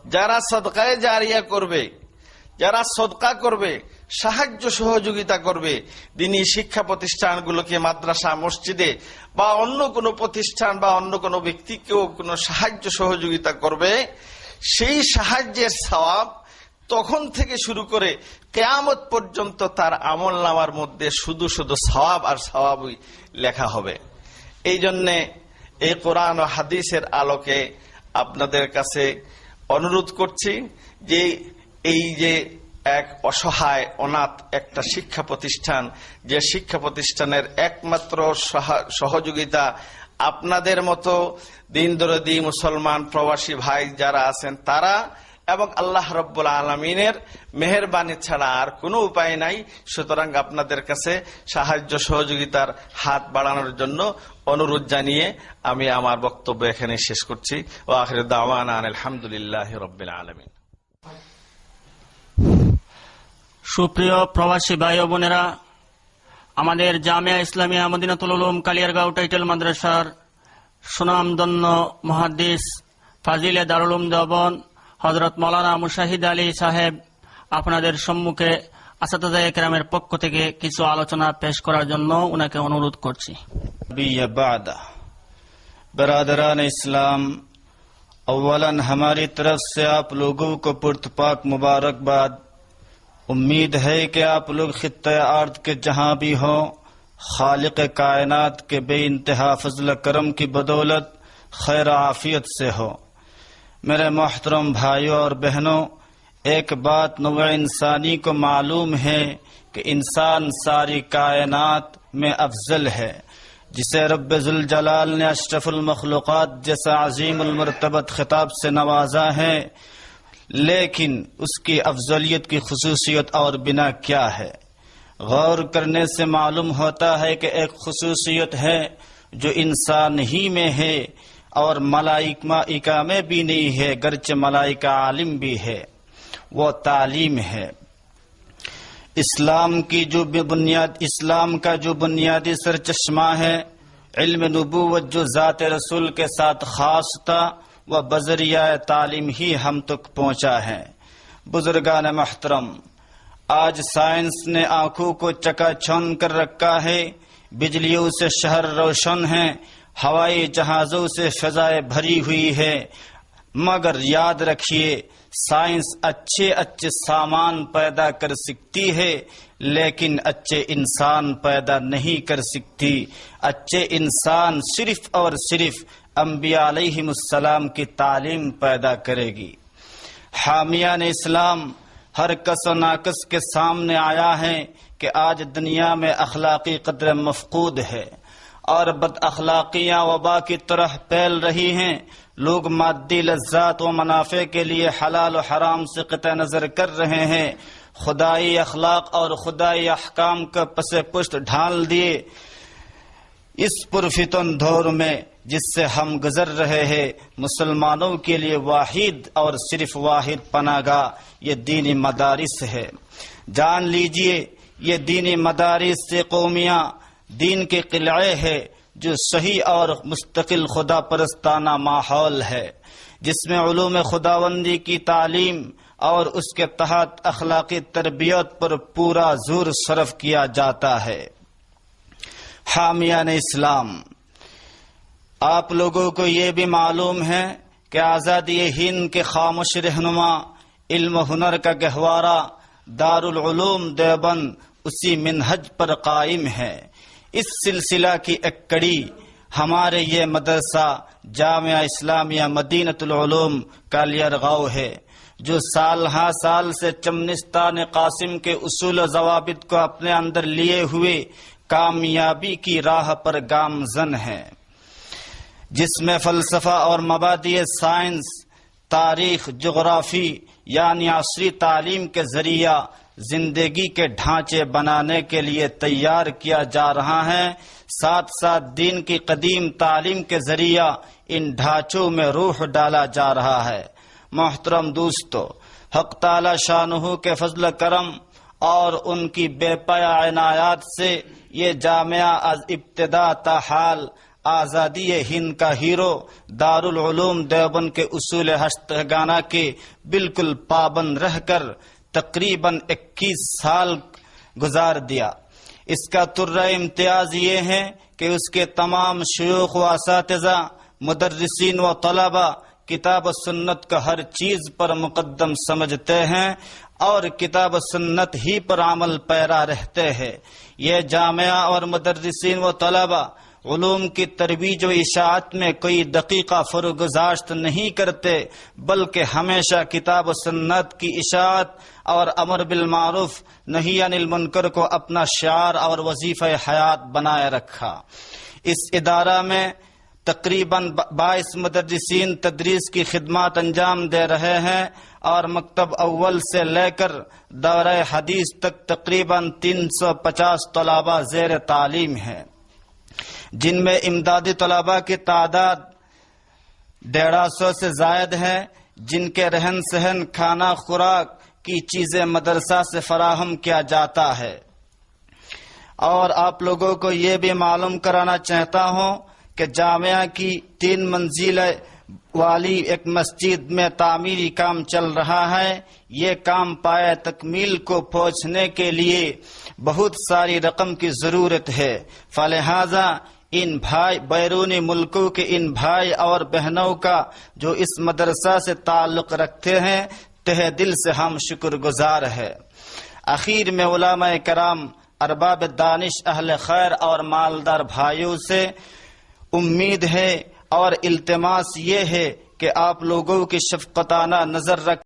যারা সদকায়ে জারিয়া করবে, যারা সদকা করবে, সাহায্য সহযোগিতা করবে, দিনী শিক্ষা প্রতিষ্ঠানগুলোকে, মাদ্রাসা মসজিদে বা অন্য কোনো প্রতিষ্ঠান বা অন্য কোনো ব্যক্তিকেও কোনো সাহায্য সহযোগিতা করবে, সেই সাহায্যের সওয়াব তখন থেকে শুরু করে কিয়ামত পর্যন্ত তার আমলনামার মধ্যে শুধু শুধু সওয়াব আর সওয়াবই লেখা হবে। এই জন্যে এই কোরআন ও হাদিসের আলোকে আপনাদের কাছে অনুরোধ করছি যে এই যে এক অসহায় অনাথ একটা শিক্ষা প্রতিষ্ঠান, যে শিক্ষা প্রতিষ্ঠানের একমাত্র সহযোগিতা আপনাদের মতো দিন দরদি মুসলমান প্রবাসী ভাই যারা আছেন তারা, এবং আল্লাহ রাব্বুল আলামিনের মেহেরবানি ছাড়া আর কোনো উপায় নাই। সুতরাং আপনাদের কাছে সাহায্য সহযোগিতার হাত বাড়ানোর জন্য অনুরোধ জানিয়ে আমি আমার বক্তব্য এখানে শেষ করছি। ওয়া আখিরু দাওয়ানা আলহামদুলিল্লাহি রাব্বিল আলামিন। সুপ্রিয় প্রবাসী ভাই ও বোনেরা, আমাদের জামিয়া ইসলামিয়া মদিনাতুল উলুম কালিয়ারগাঁও টাইটেল মাদ্রাসার সুনামধন্য মুহাদ্দিস ফাজিলে দারুল উলুম দেওবন্দ হযরত মাওলানা মুশাহিদ আলী সাহেব আপনাদের সম্মুখে আসাতিজায়ে কেরামের পক্ষ থেকে কিছু আলোচনা পেশ করার জন্য উনাকে অনুরোধ করছি। برادران اسلام، اولاً ہماری طرف سے آپ لوگوں کو پرتپاک مبارکباد۔ امید ہے کہ آپ لوگ خطۂ ارض کے جہاں بھی ہوں، خالق کائنات کے بے انتہا فضل کرم کی بدولت خیر عافیت سے ہو۔ میرے محترم بھائیوں اور بہنوں، ایک بات نوع انسانی کو معلوم ہے کہ انسان ساری کائنات میں افضل ہے، جسے رب ذوالجلال نے اشرف المخلوقات جیسا عظیم المرتبت خطاب سے نوازا ہے، لیکن اس کی افضلیت کی خصوصیت اور بنا کیا ہے؟ غور کرنے سے معلوم ہوتا ہے کہ ایک خصوصیت ہے جو انسان ہی میں ہے اور ملائکہ میں بھی نہیں ہے، گرچہ ملائکہ عالم بھی ہے، وہ تعلیم ہے۔ اسلام کا جو بنیادی سرچشمہ ہے، علم نبوت جو ذات رسول کے ساتھ خاص تھا، وہ بذریعہ تعلیم ہی ہم تک پہنچا ہے۔ بزرگان محترم، آج سائنس نے آنکھوں کو چکا چوند کر رکھا ہے، بجلیوں سے شہر روشن ہیں، ہوائی جہازوں سے فضائیں بھری ہوئی ہے، مگر یاد رکھیے سائنس اچھے سامان پیدا کر سکتی ہے، لیکن اچھے انسان پیدا نہیں کر سکتی۔ اچھے انسان صرف اور صرف انبیاء علیہم السلام کی تعلیم پیدا کرے گی۔ حامیان اسلام، ہر کس و ناقص کے سامنے آیا ہے کہ آج دنیا میں اخلاقی قدر مفقود ہے اور بد اخلاقیاں وبا کی طرح پھیل رہی ہیں۔ لوگ مادی لذات و منافع کے لیے حلال و حرام سے قطع نظر کر رہے ہیں، خدائی اخلاق اور خدائی احکام کا پس پشت ڈھال دیے۔ اس پرفتن دور میں جس سے ہم گزر رہے ہیں، مسلمانوں کے لیے واحد اور صرف واحد پناہ گاہ یہ دینی مدارس ہے۔ جان لیجئے، یہ دینی مدارس سے قومیاں دین کے قلعے ہے، جو صحیح اور مستقل خدا پرستانہ ماحول ہے، جس میں علوم خداوندی کی تعلیم اور اس کے تحت اخلاقی تربیت پر پورا زور صرف کیا جاتا ہے۔ حامیان اسلام، آپ لوگوں کو یہ بھی معلوم ہے کہ آزادی ہند کے خاموش رہنما، علم و ہنر کا گہوارہ دارالعلوم دیوبند اسی منہج پر قائم ہے۔ اس سلسلہ کی ایک کڑی ہمارے یہ مدرسہ جامعہ اسلامیہ مدینۃ العلوم کالیارگاؤں ہے، جو سال ہاں سال سے چمنستان قاسم کے اصول و ضوابط کو اپنے اندر لیے ہوئے کامیابی کی راہ پر گامزن ہے، جس میں فلسفہ اور مبادئ سائنس، تاریخ، جغرافی یعنی عصری تعلیم کے ذریعہ زندگی کے ڈھانچے بنانے کے لیے تیار کیا جا رہا ہے، ساتھ ساتھ دین کی قدیم تعلیم کے ذریعہ ان ڈھانچوں میں روح ڈالا جا رہا ہے۔ محترم دوستو، حق تعالی شانہ کے فضل کرم اور ان کی بے پایا عنایات سے یہ جامعہ از ابتدا تا حال آزادی ہند کا ہیرو دارالعلوم دیوبند کے اصول ہشتگانہ کے بالکل پابند رہ کر تقریباً 21 سال گزار دیا۔ اس کا طرہ امتیاز یہ ہے کہ اس کے تمام شیوخ و اساتذہ، مدرسین و طلبہ کتاب و سنت کا ہر چیز پر مقدم سمجھتے ہیں اور کتاب و سنت ہی پر عمل پیرا رہتے ہیں۔ یہ جامعہ اور مدرسین و طلبہ علوم کی ترویج و اشاعت میں کوئی دقیقہ فروگزاشت نہیں کرتے، بلکہ ہمیشہ کتاب و سنت کی اشاعت اور امر بالمعروف نہی عن المنکر کو اپنا شعار اور وظیفہ حیات بنائے رکھا۔ اس ادارہ میں تقریباً 22 مدرسین تدریس کی خدمات انجام دے رہے ہیں اور مکتب اول سے لے کر دورہ حدیث تک تقریباً 350 طلباء زیر تعلیم ہیں، جن میں امدادی طلباء کی تعداد 150 سے زائد ہے، جن کے رہن سہن، کھانا خوراک کی چیزیں مدرسہ سے فراہم کیا جاتا ہے۔ اور آپ لوگوں کو یہ بھی معلوم کرانا چاہتا ہوں کہ جامعہ کی 3 منزل والی ایک مسجد میں تعمیری کام چل رہا ہے۔ یہ کام پائے تکمیل کو پہنچنے کے لیے بہت ساری رقم کی ضرورت ہے، فلہذا ان بھائی بیرونی ملکوں کے ان بھائی اور بہنوں کا جو اس مدرسہ سے تعلق رکھتے ہیں تہ دل سے ہم شکر گزار ہے۔ اخیر میں علماء کرام، ارباب دانش، اہل خیر اور مالدار بھائیوں سے امید ہے اور التماس یہ ہے کہ آپ لوگوں کی شفقتانہ نظر رکھ